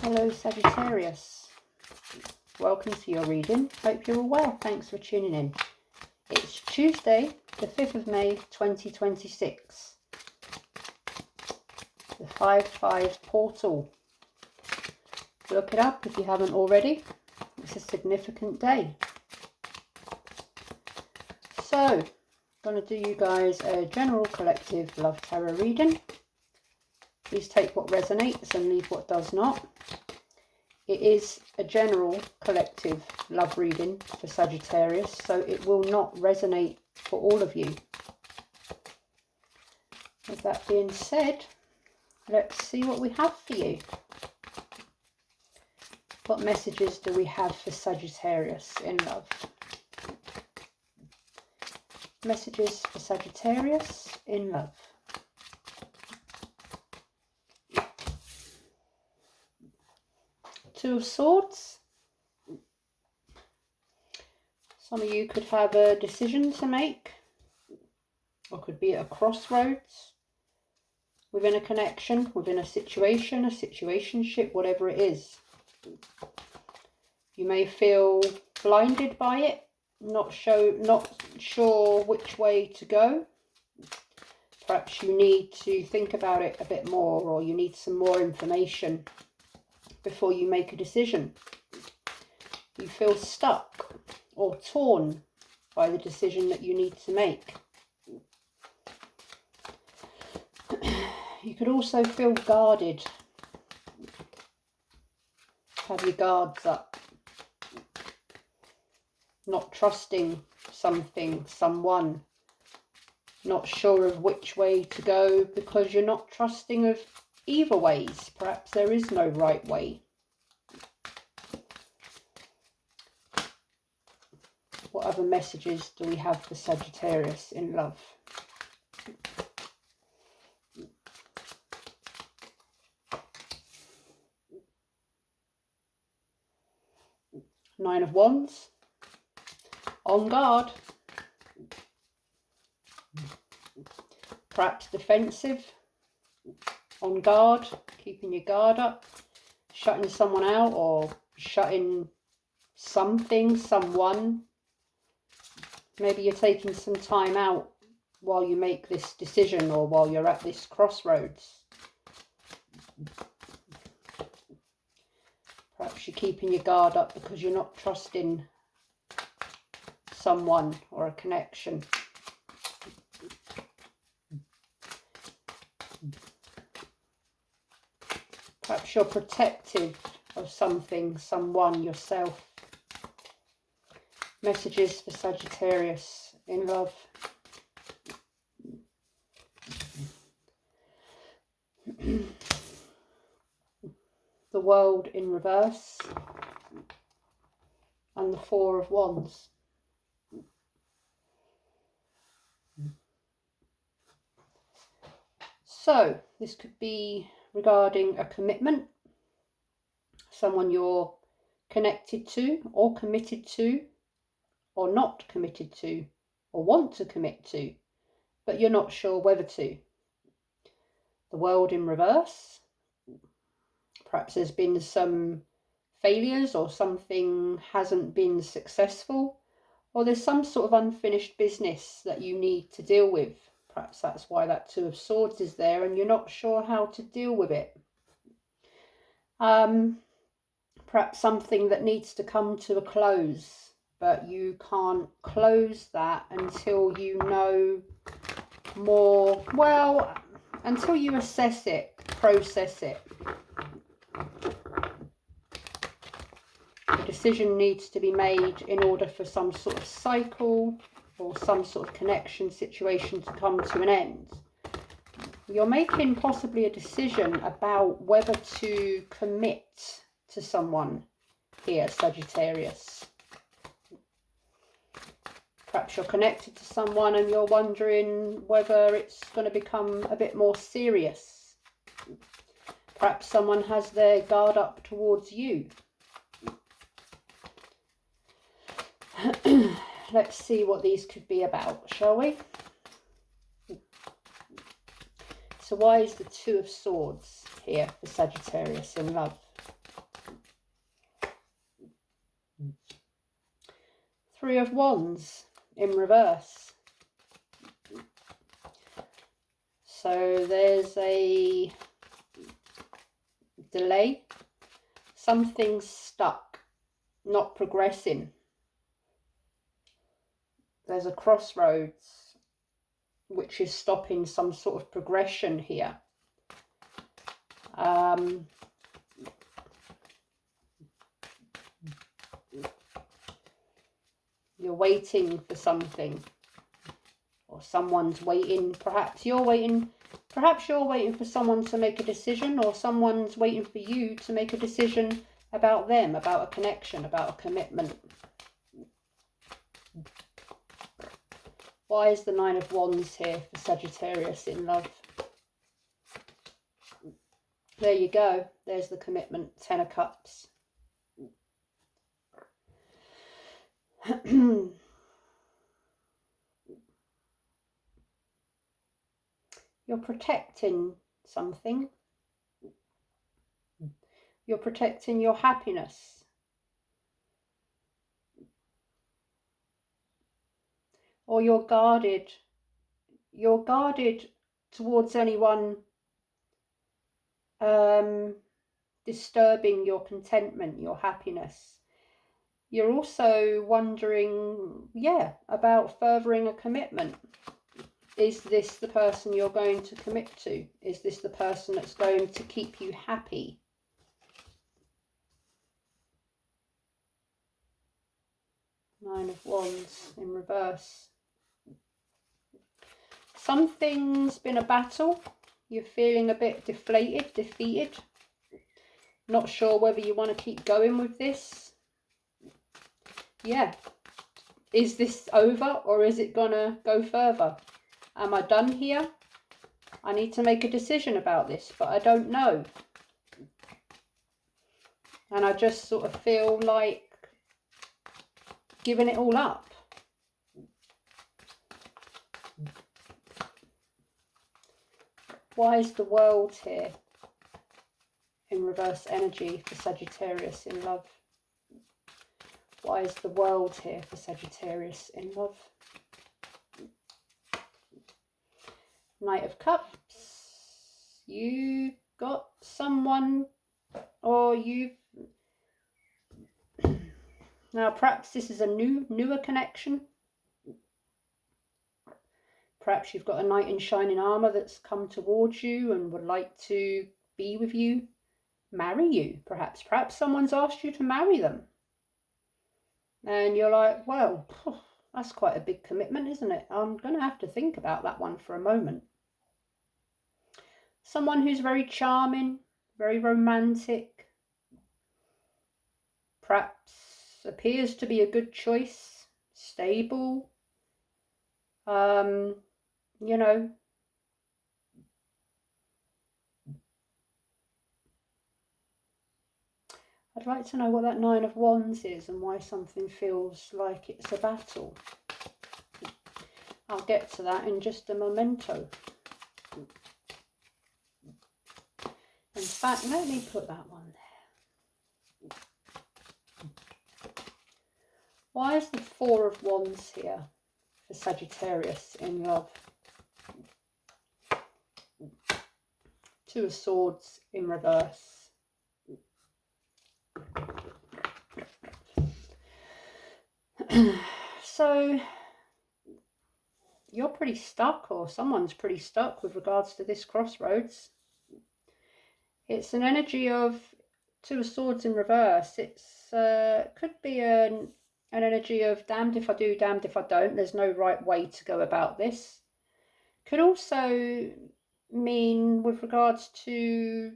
Hello Saggitarius, welcome to your reading. Hope you're all well. Thanks for tuning in. It's Tuesday the 5th of May 2026. The 5-5 portal. Look it up if you haven't already. It's a significant day. So, I'm going to do you guys a general collective love tarot reading. Please take what resonates and leave what does not. It is a general collective love reading for Sagittarius, so it will not resonate for all of you. With that being said, let's see what we have for you. What messages do we have for Sagittarius in love? Messages for Sagittarius in love. Two of Swords. Some of you could have a decision to make, or could be at a crossroads within a connection, within a situation, a situationship, whatever it is. You may feel blinded by it, not sure which way to go. Perhaps you need to think about it a bit more, or you need some more information before you make a decision. You feel stuck or torn by the decision that you need to make. You could also feel guarded. Have your guards up. Not trusting something, someone. Not sure of which way to go because you're not trusting of either ways. Perhaps there is no right way. What other messages do we have for Sagittarius in love? Nine of Wands. On guard. Perhaps defensive. On guard, keeping your guard up, shutting someone out or shutting something, someone. Maybe you're taking some time out while you make this decision or while you're at this crossroads. Perhaps you're keeping your guard up because you're not trusting someone or a connection. Perhaps you're protective of something, someone, yourself. Messages for Sagittarius in love. The World in reverse. And the Four of Wands. So, this could be regarding a commitment, someone you're connected to or committed to or not committed to or want to commit to, but you're not sure whether to. The World in reverse. Perhaps there's been some failures or something hasn't been successful, or there's some sort of unfinished business that you need to deal with. Perhaps that's why that Two of Swords is there and you're not sure how to deal with it. Perhaps something that needs to come to a close, but you can't close that until you know more, well, until you assess it, process it. A decision needs to be made in order for some sort of cycle or some sort of connection situation to come to an end. You're making possibly a decision about whether to commit to someone here, Sagittarius. Perhaps you're connected to someone and you're wondering whether it's going to become a bit more serious. Perhaps someone has their guard up towards you. Let's see what these could be about, shall we? So why is the Two of Swords here for Sagittarius in love? Three of Wands in reverse. So there's a delay. Something's stuck, not progressing. There's a crossroads which is stopping some sort of progression here. You're waiting for something, or someone's waiting. Perhaps you're waiting for someone to make a decision, or someone's waiting for you to make a decision about them, about a connection, about a commitment. Why is the Nine of Wands here for Sagittarius in love? There you go. There's the commitment. Ten of Cups. You're protecting something. You're protecting your happiness. Or you're guarded. You're guarded towards anyone disturbing your contentment, your happiness. You're also wondering, yeah, about furthering a commitment. Is this the person you're going to commit to? Is this the person that's going to keep you happy? Nine of Wands in reverse. Something's been a battle. You're feeling a bit deflated, defeated. Not sure whether you want to keep going with this. Yeah. Is this over, or is it gonna go further? Am I done here? I need to make a decision about this, but I don't know. And I just sort of feel like giving it all up. Why is the World here in reverse energy for Sagittarius in love? Why is the World here for Sagittarius in love? Knight of Cups. You got someone, or you've... Now perhaps this is a newer connection. Perhaps you've got a knight in shining armour that's come towards you and would like to be with you, marry you, perhaps. Perhaps someone's asked you to marry them. And you're like, well, that's quite a big commitment, isn't it? I'm going to have to think about that one for a moment. Someone who's very charming, very romantic, perhaps appears to be a good choice, stable, you know, I'd like to know what that Nine of Wands is and why something feels like it's a battle. I'll get to that in just a momento. In fact, let me put that one there. Why is the Four of Wands here for Sagittarius in love? Two of Swords in reverse. So you're pretty stuck, or someone's pretty stuck with regards to this crossroads. It's an energy of Two of Swords in reverse. It's could be an energy of damned if I do, damned if I don't. There's no right way to go about this. Could also mean with regards to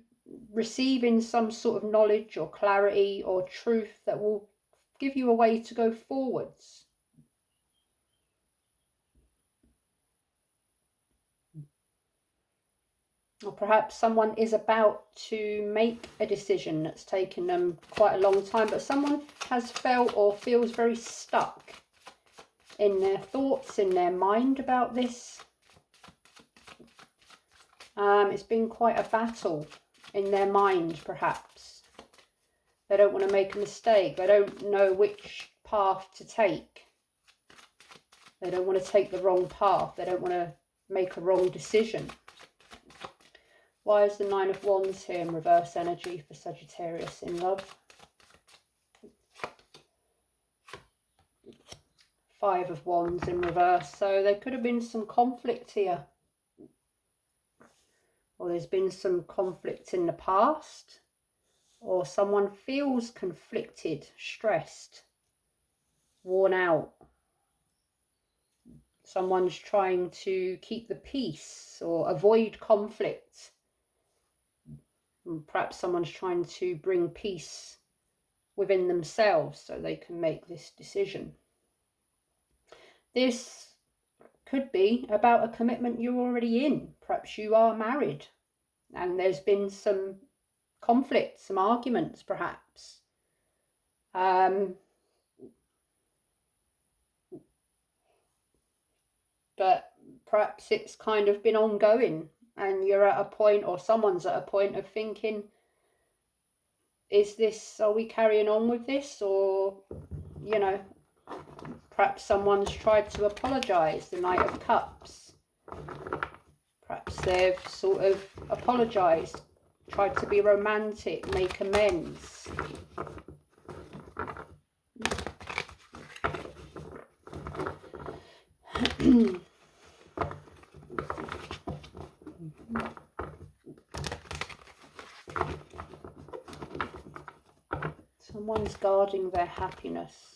receiving some sort of knowledge or clarity or truth that will give you a way to go forwards. Or perhaps someone is about to make a decision that's taken them quite a long time, but someone has felt or feels very stuck in their thoughts, in their mind about this. It's been quite a battle in their mind, perhaps. They don't want to make a mistake. They don't know which path to take. They don't want to take the wrong path. They don't want to make a wrong decision. Why is the Nine of Wands here in reverse energy for Sagittarius in love? Five of Wands in reverse. So there could have been some conflict here. Or there's been some conflict in the past. Or someone feels conflicted, stressed, worn out. Someone's trying to keep the peace or avoid conflict. And perhaps someone's trying to bring peace within themselves so they can make this decision. This could be about a commitment you're already in. Perhaps you are married and there's been some conflict, some arguments perhaps. But perhaps it's kind of been ongoing and you're at a point, or someone's at a point of thinking, are we carrying on with this? Or, you know, perhaps someone's tried to apologise, the Knight of Cups. Perhaps they've sort of apologised, tried to be romantic, make amends. Someone's guarding their happiness.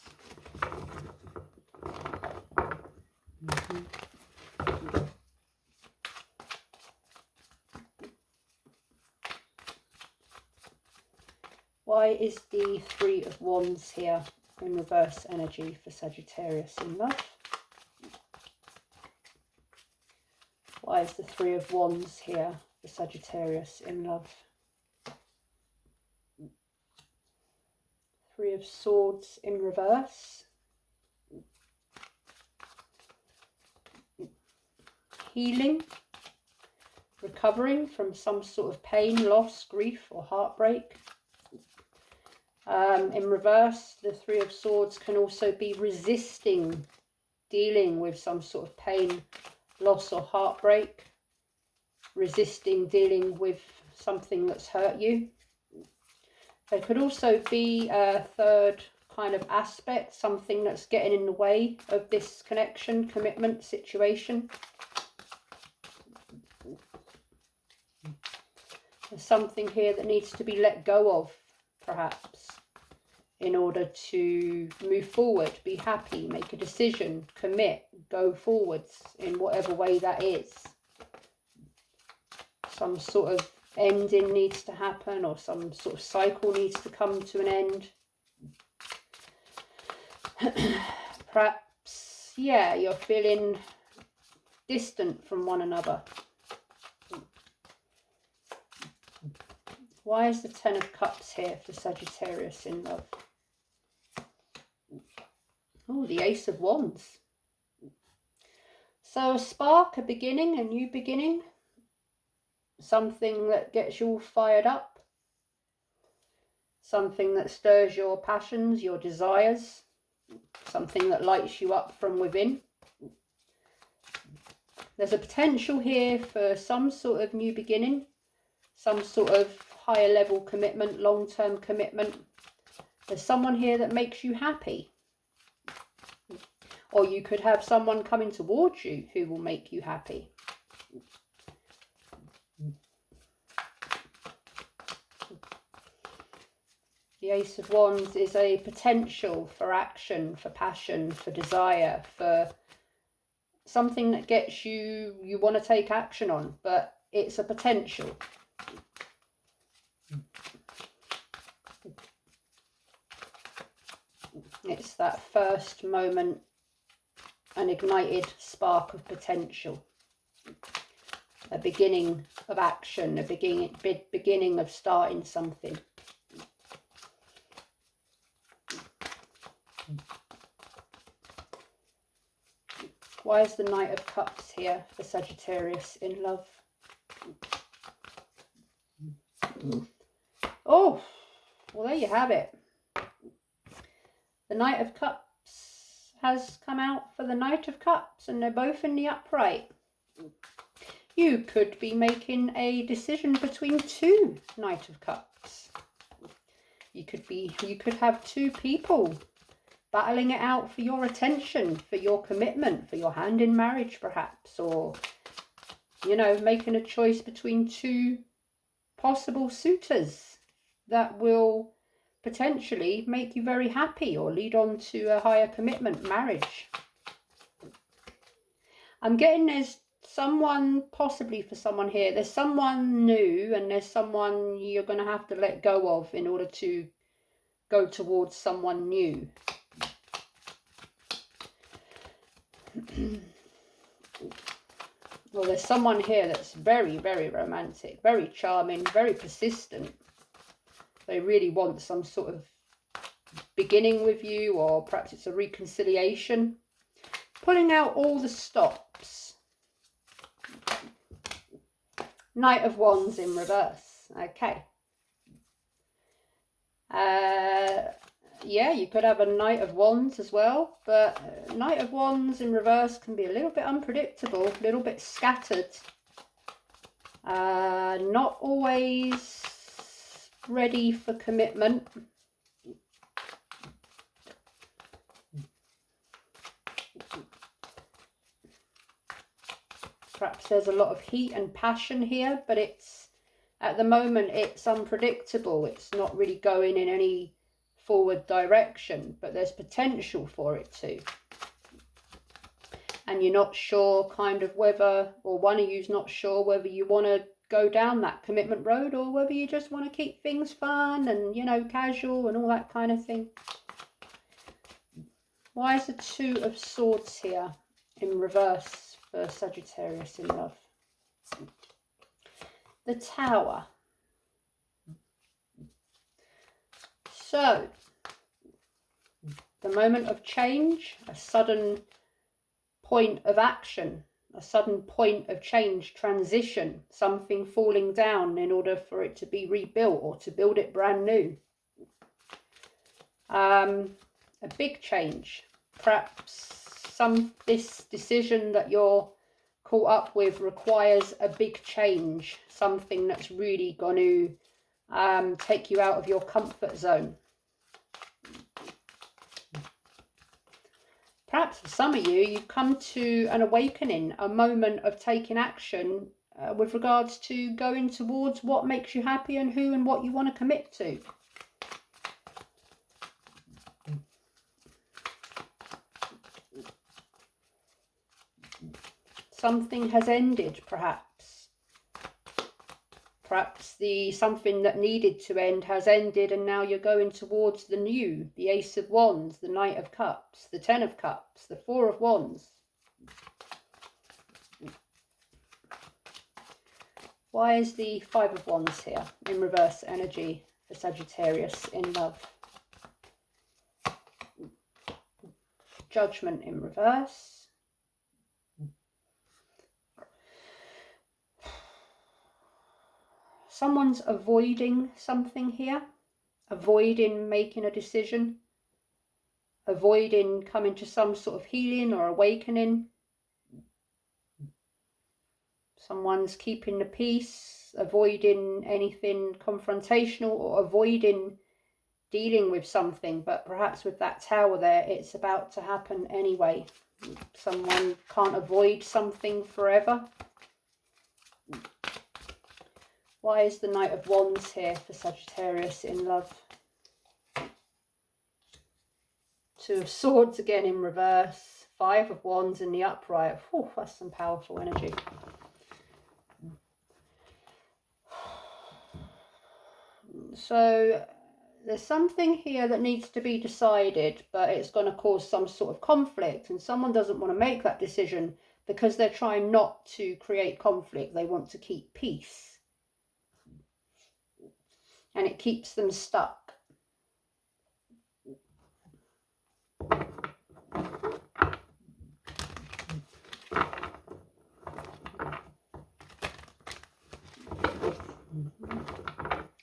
Why is the Three of Wands here in reverse energy for Sagittarius in love? Why is the Three of Wands here for Sagittarius in love? Three of Swords in reverse. Healing, recovering from some sort of pain, loss, grief or heartbreak. In reverse, the Three of Swords can also be resisting dealing with some sort of pain, loss or heartbreak. Resisting dealing with something that's hurt you. There could also be a third kind of aspect, something that's getting in the way of this connection, commitment, situation. There's something here that needs to be let go of, perhaps, in order to move forward, be happy, make a decision, commit, go forwards in whatever way that is. Some sort of ending needs to happen, or some sort of cycle needs to come to an end. Perhaps, yeah, you're feeling distant from one another. Why is the Ten of Cups here for Sagittarius in love? Oh, the Ace of Wands. So a spark, a beginning, a new beginning. Something that gets you all fired up. Something that stirs your passions, your desires. Something that lights you up from within. There's a potential here for some sort of new beginning. Some sort of higher level commitment, long-term commitment. There's someone here that makes you happy. Or you could have someone coming towards you who will make you happy. The Ace of Wands is a potential for action, for passion, for desire, for something that gets you want to take action on, but it's a potential. It's that first moment, an ignited spark of potential. A beginning of action, a beginning of starting something. Why is the Knight of Cups here for Sagittarius in love? Oh, Well, there you have it. The Knight of Cups has come out for the Knight of Cups, and they're both in the upright. You could be making a decision between two Knight of Cups. You could have two people battling it out for your attention, for your commitment, for your hand in marriage perhaps, or, you know, making a choice between two possible suitors that will potentially make you very happy or lead on to a higher commitment, marriage. I'm getting there's someone, possibly for someone here, there's someone new and there's someone you're going to have to let go of in order to go towards someone new. Well, there's someone here that's very, very romantic, very charming, very persistent. They really want some sort of beginning with you, or perhaps it's a reconciliation. Pulling out all the stops. Knight of Wands in reverse. Okay. Yeah, you could have a Knight of Wands as well, but Knight of Wands in reverse can be a little bit unpredictable, a little bit scattered. Not always ready for commitment. Perhaps there's a lot of heat and passion here, but it's, at the moment, it's unpredictable. It's not really going in any forward direction, but there's potential for it to. And you're not sure kind of whether, or one of you's not sure whether you want to go down that commitment road or whether you just want to keep things fun and, you know, casual and all that kind of thing. Why is the Two of Swords here in reverse for Sagittarius in love? The Tower. So, the moment of change, a sudden point of action, a sudden point of change, transition, something falling down in order for it to be rebuilt or to build it brand new. A big change. Perhaps this decision that you're caught up with requires a big change, something that's really going to take you out of your comfort zone. Perhaps for some of you, you've come to an awakening, a moment of taking action with regards to going towards what makes you happy and who and what you want to commit to. Something has ended, perhaps. Perhaps something that needed to end has ended, and now you're going towards the new, the Ace of Wands, the Knight of Cups, the Ten of Cups, the Four of Wands. Why is the Five of Wands here in reverse energy for Sagittarius in love? Judgment in reverse. Someone's avoiding something here, avoiding making a decision, avoiding coming to some sort of healing or awakening. Someone's keeping the peace, avoiding anything confrontational or avoiding dealing with something, but perhaps with that Tower there, it's about to happen anyway. Someone can't avoid something forever. Why is the Knight of Wands here for Sagittarius in love? Two of Swords again in reverse. Five of Wands in the upright. Whew, that's some powerful energy. So there's something here that needs to be decided, but it's going to cause some sort of conflict, and someone doesn't want to make that decision because they're trying not to create conflict. They want to keep peace. And it keeps them stuck.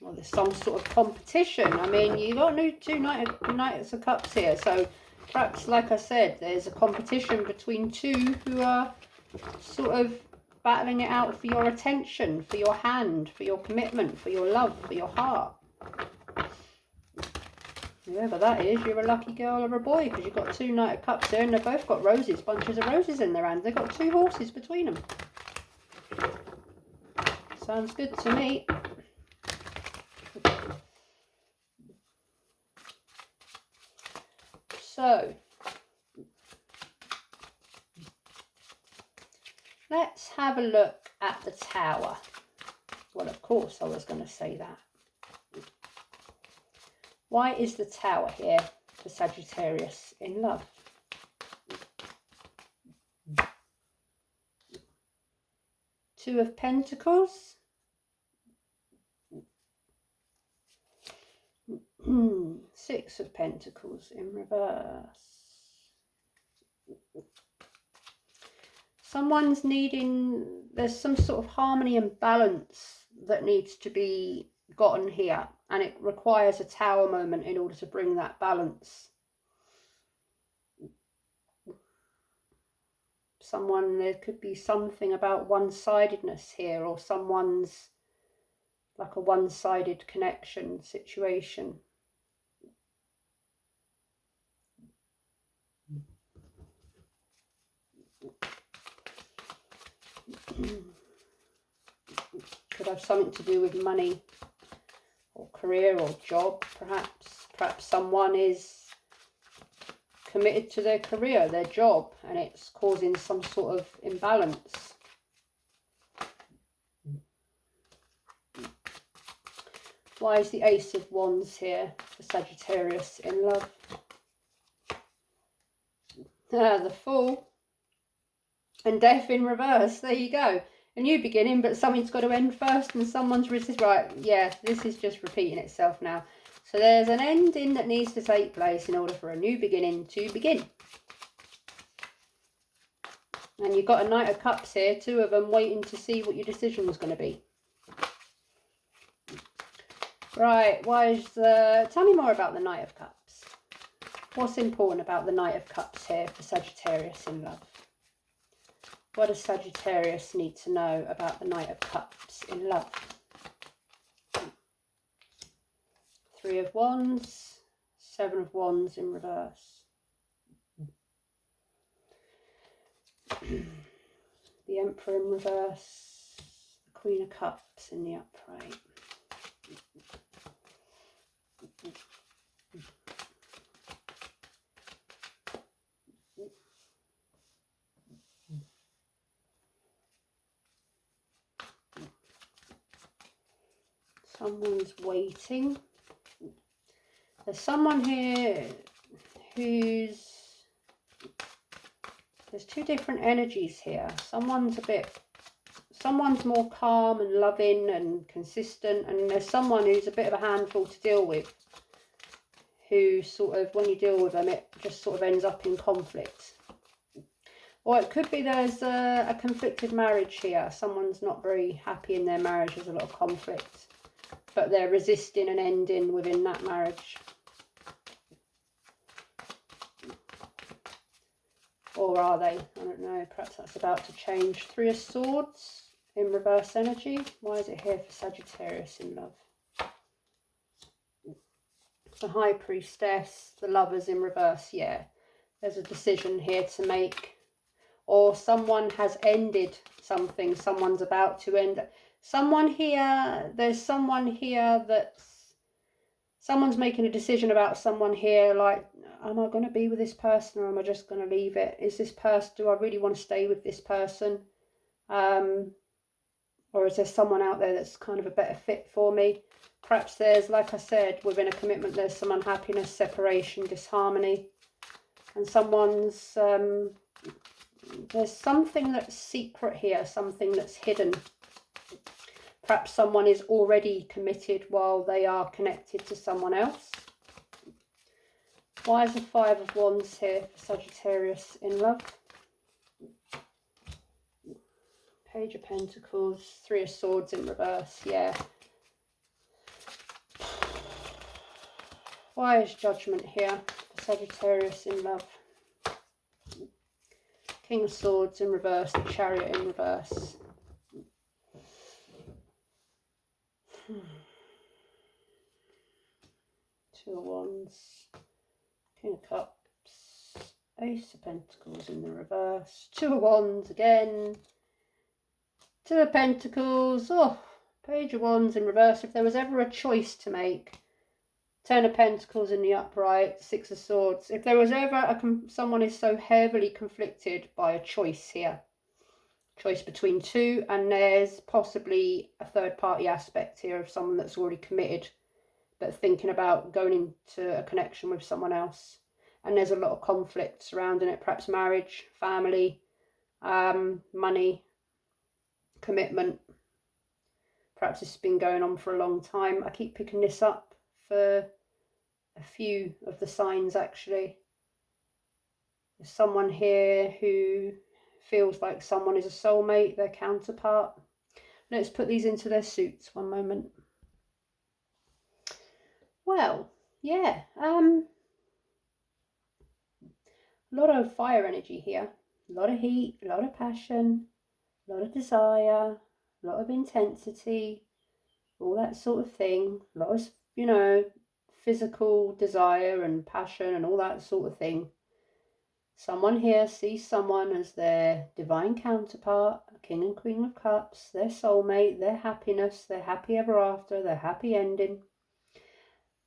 Well, the some sort of competition. I mean, you've got two Knights of Cups here, so perhaps, like I said, there's a competition between two who are sort of battling it out for your attention, for your hand, for your commitment, for your love, for your heart. Whoever that is, you're a lucky girl or a boy, because you've got two Knight of Cups here, and they've both got roses, bunches of roses in their hands. They've got two horses between them. Sounds good to me. So, let's have a look at the Tower. Well, of course I was going to say that. Why is the Tower here for Sagittarius in love? Two of Pentacles. Six of Pentacles in reverse. Someone's needing, there's some sort of harmony and balance that needs to be gotten here, and it requires a Tower moment in order to bring that balance. There could be something about one-sidedness here, or someone's like a one-sided connection situation. Could have something to do with money or career or job, perhaps. Perhaps someone is committed to their career, their job, and it's causing some sort of imbalance. Why is the Ace of Wands here for Sagittarius in love? The Fool. And Death in reverse. There you go. A new beginning, but something's got to end first, and someone's resist. Right, yeah, this is just repeating itself now. So there's an ending that needs to take place in order for a new beginning to begin. And you've got a Knight of Cups here, two of them waiting to see what your decision was going to be. Right, tell me more about the Knight of Cups. What's important about the Knight of Cups here for Sagittarius in love? What does Sagittarius need to know about the Knight of Cups in love? Three of Wands, Seven of Wands in reverse. The Emperor in reverse, the Queen of Cups in the upright. Someone's waiting. There's someone here there's two different energies here. Someone's more calm and loving and consistent, and there's someone who's a bit of a handful to deal with, who sort of, when you deal with them, it just sort of ends up in conflict. Or it could be there's a conflicted marriage here. Someone's not very happy in their marriage. There's a lot of conflict, but they're resisting an ending within that marriage. Or are they? I don't know. Perhaps that's about to change. Three of Swords in reverse energy. Why is it here for Sagittarius in love? The High Priestess, the Lovers in reverse. Yeah, there's a decision here to make. Or someone has ended something. Someone's about to end. Someone here, there's someone here someone's making a decision about someone here, like, am I going to be with this person, or am I just going to leave it? Is this person, do I really want to stay with this person? Or is there someone out there that's kind of a better fit for me? Perhaps there's, like I said, within a commitment, there's some unhappiness, separation, disharmony. And someone's, there's something that's secret here, something that's hidden. Perhaps someone is already committed while they are connected to someone else. Why is the Five of Wands here for Sagittarius in love? Page of Pentacles, Three of Swords in reverse, yeah. Why is Judgment here for Sagittarius in love? King of Swords in reverse, the Chariot in reverse. Two of Wands, King of Cups, Ace of Pentacles in the reverse, Two of Wands again, Two of Pentacles, oh, Page of Wands in reverse. If there was ever a choice to make, Ten of Pentacles in the upright, Six of Swords. If there was ever someone is so heavily conflicted by a choice here, choice between two, and there's possibly a third party aspect here of someone that's already committed but thinking about going into a connection with someone else, and there's a lot of conflict surrounding it, perhaps marriage, family, money, commitment. Perhaps this has been going on for a long time. I keep picking this up for a few of the signs actually. There's someone here who feels like someone is a soulmate, their counterpart. Let's put these into their suits, one moment. Well, yeah, a lot of fire energy here, a lot of heat, a lot of passion, a lot of desire, a lot of intensity, all that sort of thing, a lot of, you know, physical desire and passion and all that sort of thing. Someone here sees someone as their divine counterpart, King and Queen of Cups, their soulmate, their happiness, their happy ever after, their happy ending.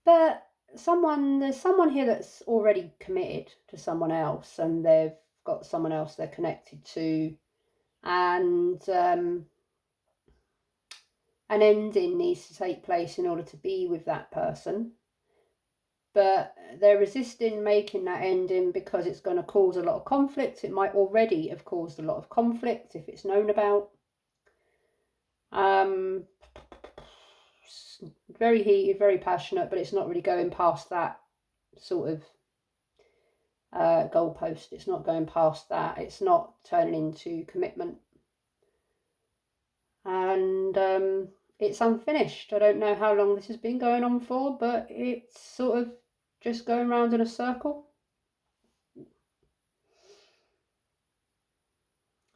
But there's someone here that's already committed to someone else, and they've got someone else they're connected to, and an ending needs to take place in order to be with that person. But they're resisting making that ending because it's going to cause a lot of conflict. It might already have caused a lot of conflict if it's known about. Very heated, very passionate, but it's not really going past that sort of goalpost. It's not going past that. It's not turning into commitment. And it's unfinished. I don't know how long this has been going on for, but it's sort of just going round in a circle.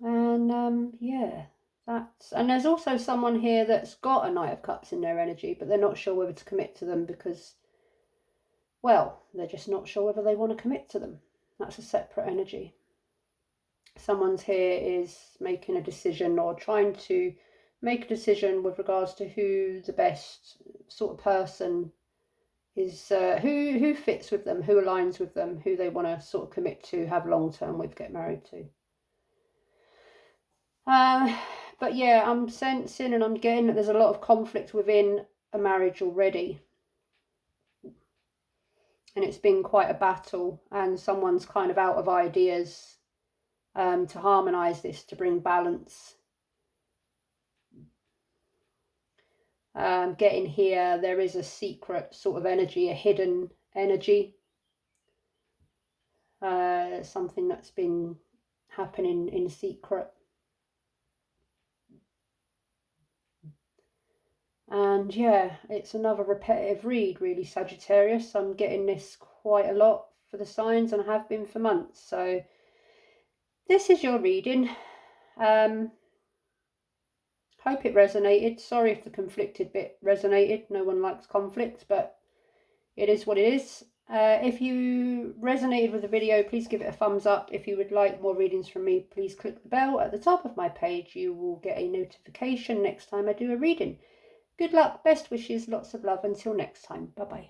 And yeah, and there's also someone here that's got a Knight of Cups in their energy, but they're not sure whether to commit to them because, well, they're just not sure whether they want to commit to them. That's a separate energy. Someone's here is making a decision or trying to make a decision with regards to who the best sort of person is, who fits with them, who aligns with them, who they want to sort of commit to, have long term with, get married to. But yeah, I'm sensing and I'm getting that there's a lot of conflict within a marriage already. And it's been quite a battle, and someone's kind of out of ideas to harmonise this, to bring balance. Getting here, there is a secret sort of energy, a hidden energy. Something that's been happening in secret. And yeah, it's another repetitive read, really, Sagittarius. I'm getting this quite a lot for the signs, and I have been for months. So this is your reading. Hope it resonated. Sorry if the conflicted bit resonated. No one likes conflict, but it is what it is. If you resonated with the video, please give it a thumbs up. If you would like more readings from me, please click the bell at the top of my page. You will get a notification next time I do a reading. Good luck, best wishes, lots of love. Until next time, bye-bye.